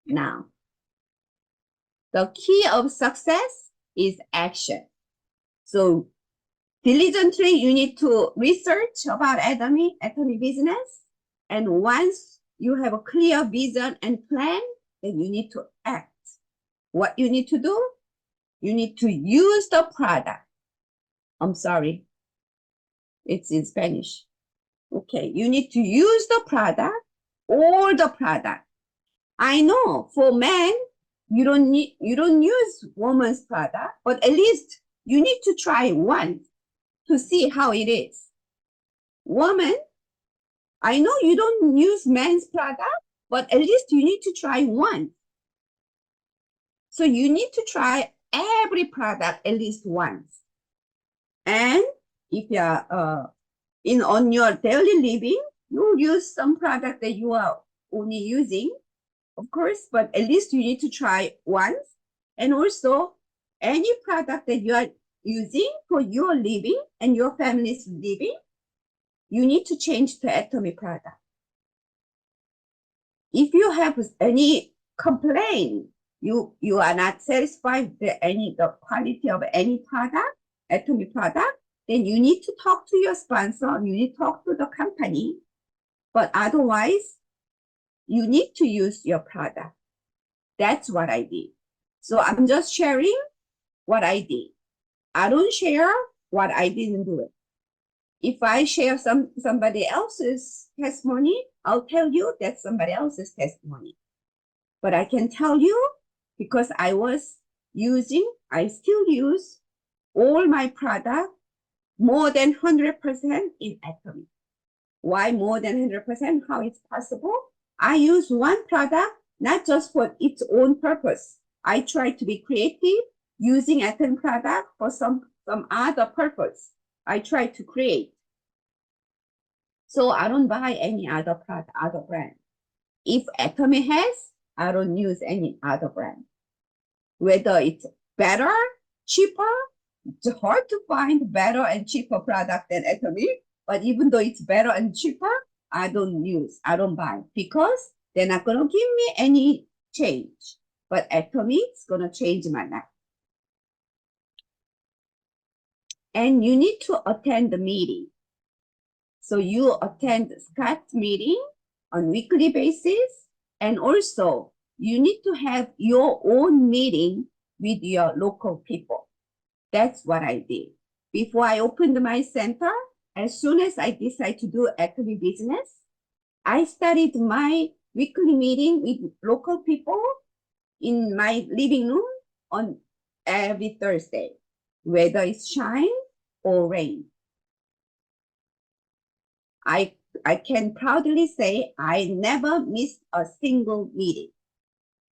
Now. The key of success is action. So diligently, you need to research about Atomy business. And once you have a clear vision and plan, then you need to act. What you need to do? You need to use the product. I'm sorry. It's in Spanish. Okay, you need to use the product or the product. I know for men, you don't use woman's product, but at least you need to try once to see how it is. Woman, I know you don't use men's product, but at least you need to try once. So you need to try every product at least once. And if you are on your daily living, you use some product that you are only using, of course, but at least you need to try once. And also, any product that you are using for your living and your family's living, you need to change to Atomy product. If you have any complaint, you are not satisfied with the quality of any product, Atomy product, then you need to talk to your sponsor, you need to talk to the company. But otherwise, you need to use your product. That's what I did. So I'm just sharing what I did. I don't share what I didn't do it. If I share somebody else's testimony, I'll tell you that's somebody else's testimony. But I can tell you because I still use all my product more than 100% in Atomy. Why more than 100%? How it's possible? I use one product not just for its own purpose. I try to be creative using Atomy product for some other purpose. I try to create. So I don't buy any other product, other brand. If Atomy has, I don't use any other brand. Whether it's better, cheaper, it's hard to find better and cheaper product than Atomy. But even though it's better and cheaper, I don't buy because they're not gonna give me any change. But Atomy is gonna change my life. And you need to attend the meeting. So you attend Scott's meeting on weekly basis, and also you need to have your own meeting with your local people. That's what I did. Before I opened my center, as soon as I decided to do Atomy business, I started my weekly meeting with local people in my living room on every Thursday, whether it's shine or rain. I can proudly say I never missed a single meeting,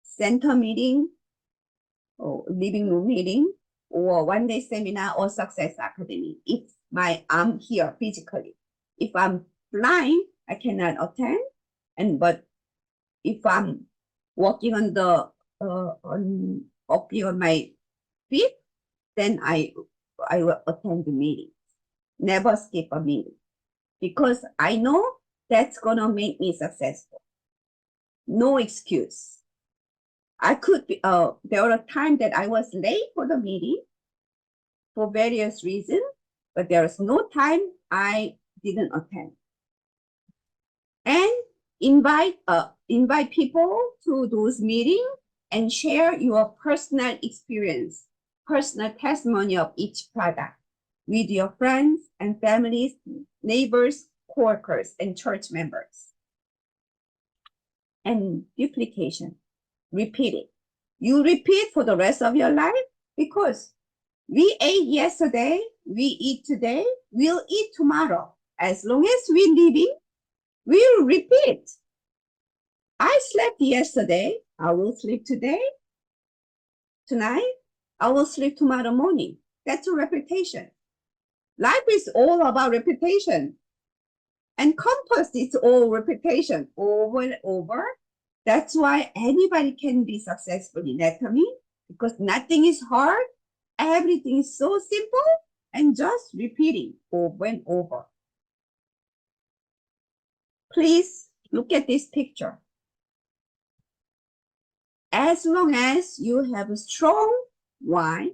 center meeting, or living room meeting, or one-day seminar or Success Academy. I'm here physically. If I'm flying, I cannot attend. But if I'm walking on my feet, then I will attend the meeting. Never skip a meeting. Because I know that's gonna make me successful. No excuse. I could be, there were times that I was late for the meeting for various reasons, but there was no time I didn't attend. And invite people to those meetings and share your personal experience, personal testimony of each product with your friends and families, neighbors, coworkers, and church members. And duplication, repeat it. You repeat for the rest of your life because we ate yesterday, we eat today, we'll eat tomorrow. As long as we're living, to repeat. I slept yesterday. I will sleep today. Tonight, I will sleep tomorrow morning. That's a repetition. Life is all about repetition. And compass is all repetition over and over. That's why anybody can be successful in Atomy, because nothing is hard. Everything is so simple and just repeating over and over. Please look at this picture. As long as you have a strong why,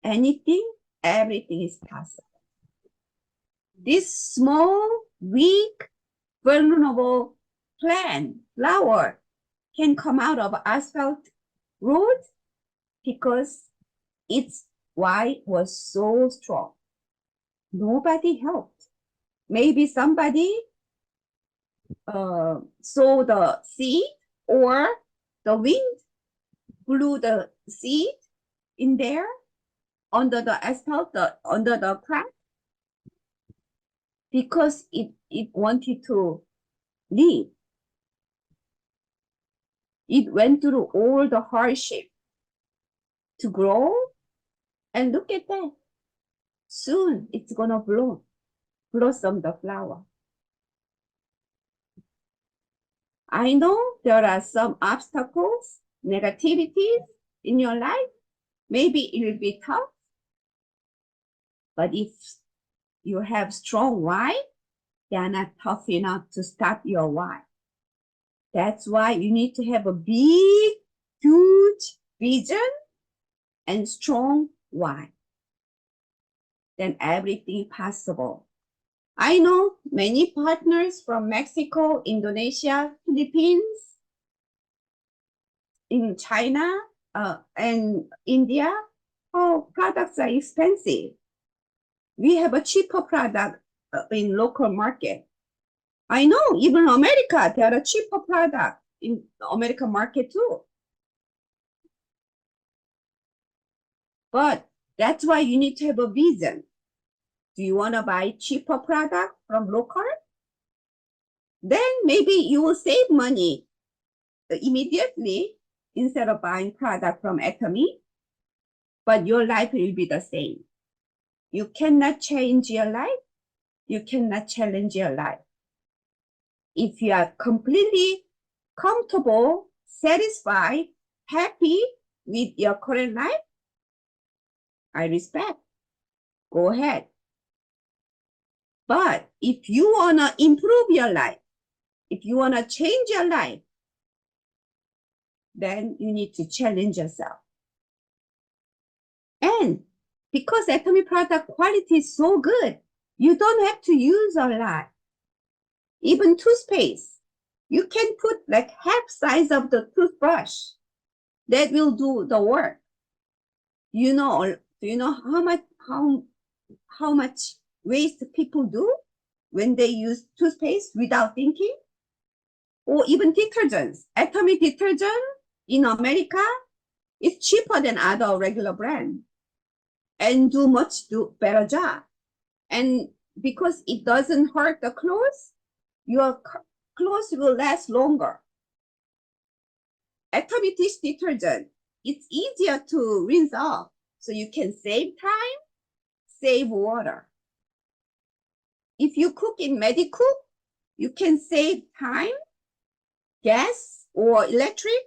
everything is possible. This small, weak, vulnerable plant, flower, can come out of asphalt road because its why was so strong. Nobody helped. Maybe somebody sowed the seed, or the wind blew the seed in there under the asphalt, under the crack, because it wanted to live. It went through all the hardship to grow, and look at that. Soon it's gonna blossom the flower. I know there are some obstacles, negativities in your life. Maybe it will be tough, but if you have strong why, they are not tough enough to stop your why. That's why you need to have a big, huge vision and strong why. Then everything possible. I know many partners from Mexico, Indonesia, Philippines, in China, and India. Oh, products are expensive. We have a cheaper product in local market. I know even America, there are cheaper product in the American market too. But that's why you need to have a vision. Do you want to buy cheaper product from local? Then maybe you will save money immediately instead of buying product from Atomy, but your life will be the same. You cannot change your life. You cannot challenge your life. If you are completely comfortable, satisfied, happy with your current life, I respect. Go ahead. But if you want to improve your life, if you want to change your life, then you need to challenge yourself. And because Atomy product quality is so good, you don't have to use a lot. Even toothpaste, you can put like half size of the toothbrush. That will do the work. Do you know how much waste people do when they use toothpaste without thinking? Or even detergents. Atomy detergent in America is cheaper than other regular brand and do better job. And because it doesn't hurt the clothes, your clothes will last longer. Atomy dish detergent, it's easier to rinse off, so you can save time, save water. If you cook in Medicook, you can save time, gas or electric,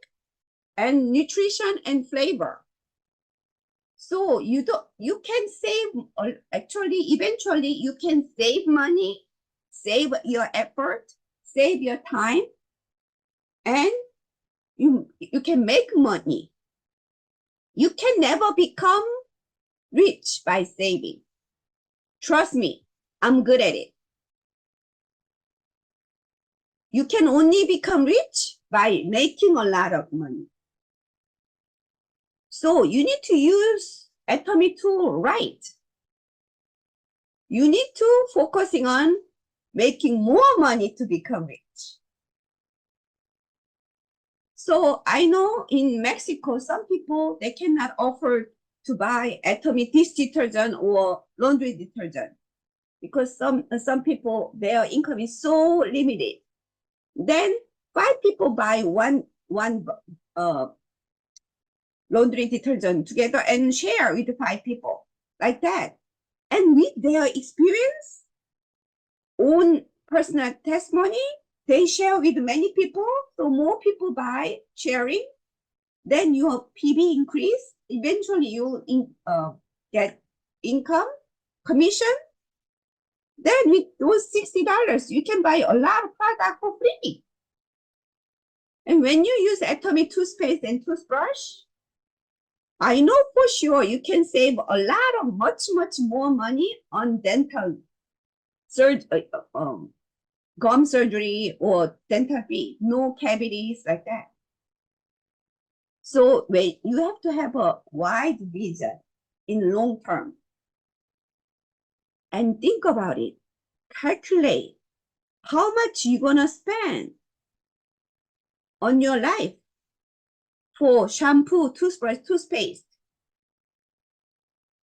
and nutrition and flavor. So you can save, actually, eventually you can save money, save your effort, save your time, and you can make money. You can never become rich by saving. Trust me, I'm good at it. You can only become rich by making a lot of money. So you need to use Atomy tool right. You need to focusing on making more money to become rich. So I know in Mexico, some people, they cannot afford to buy Atomy dish detergent or laundry detergent. because some people, their income is so limited. Then 5 people buy one laundry detergent together and share with 5 people like that. And with their experience, own personal testimony, they share with many people. So more people buy, sharing. Then your PB increase. Eventually you get income, commission. Then with those $60, you can buy a lot of product for free. And when you use Atomy toothpaste and toothbrush, I know for sure you can save a lot of much more money on dental gum surgery or dental fee, no cavities like that. So you have to have a wide vision in long term. And think about it. Calculate how much you're gonna spend on your life for shampoo, toothbrush, toothpaste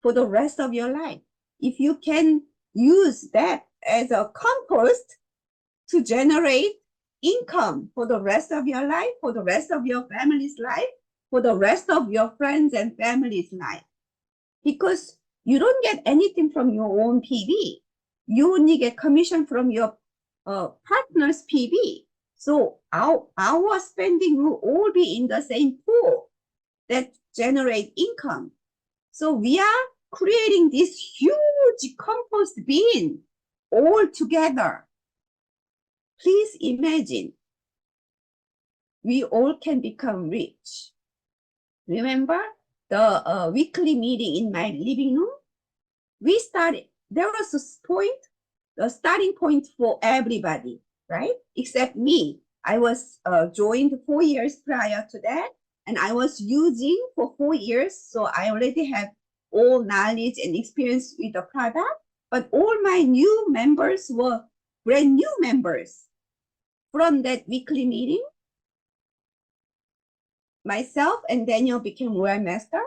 for the rest of your life. If you can use that as a compost to generate income for the rest of your life, for the rest of your family's life, for the rest of your friends and family's life. Because you don't get anything from your own PB. You only get commission from your partner's PB. So our spending will all be in the same pool that generate income. So we are creating this huge compost bin all together. Please imagine, we all can become rich. Remember the weekly meeting in my living room? We started, there was a point, the starting point for everybody, right? Except me. I was joined 4 years prior to that, and I was using for 4 years, so I already have all knowledge and experience with the product, but all my new members were brand new members. From that weekly meeting, myself and Daniel became Royal Master,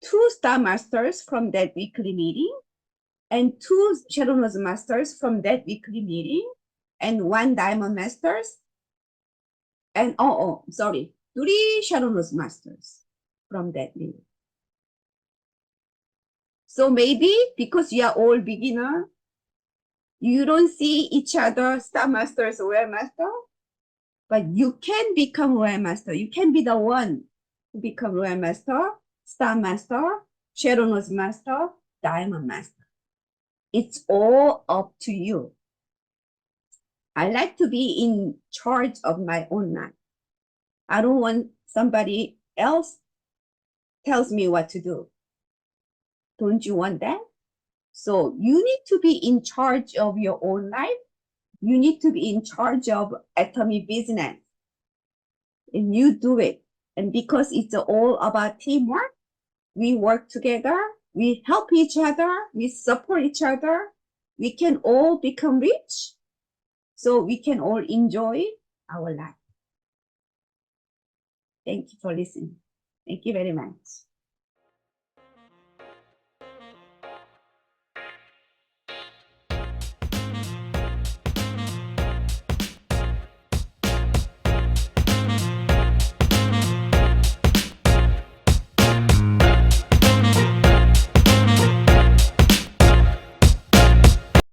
2 Star Masters from that weekly meeting, and 2 Shadowless Masters from that weekly meeting, and 1 Diamond Masters, and 3 Shadowless Masters from that meeting. So maybe because you are all beginner, you don't see each other Star Masters or Royal Master, but you can become Royal Master. You can be the one to become Royal Master, Star Master, Shadowless Master, Diamond Master. It's all up to you. I like to be in charge of my own life. I don't want somebody else tells me what to do. Don't you want that? So you need to be in charge of your own life. You need to be in charge of Atomy business. And you do it. And because it's all about teamwork, we work together, we help each other, we support each other, we can all become rich, so we can all enjoy our life. Thank you for listening. Thank you very much.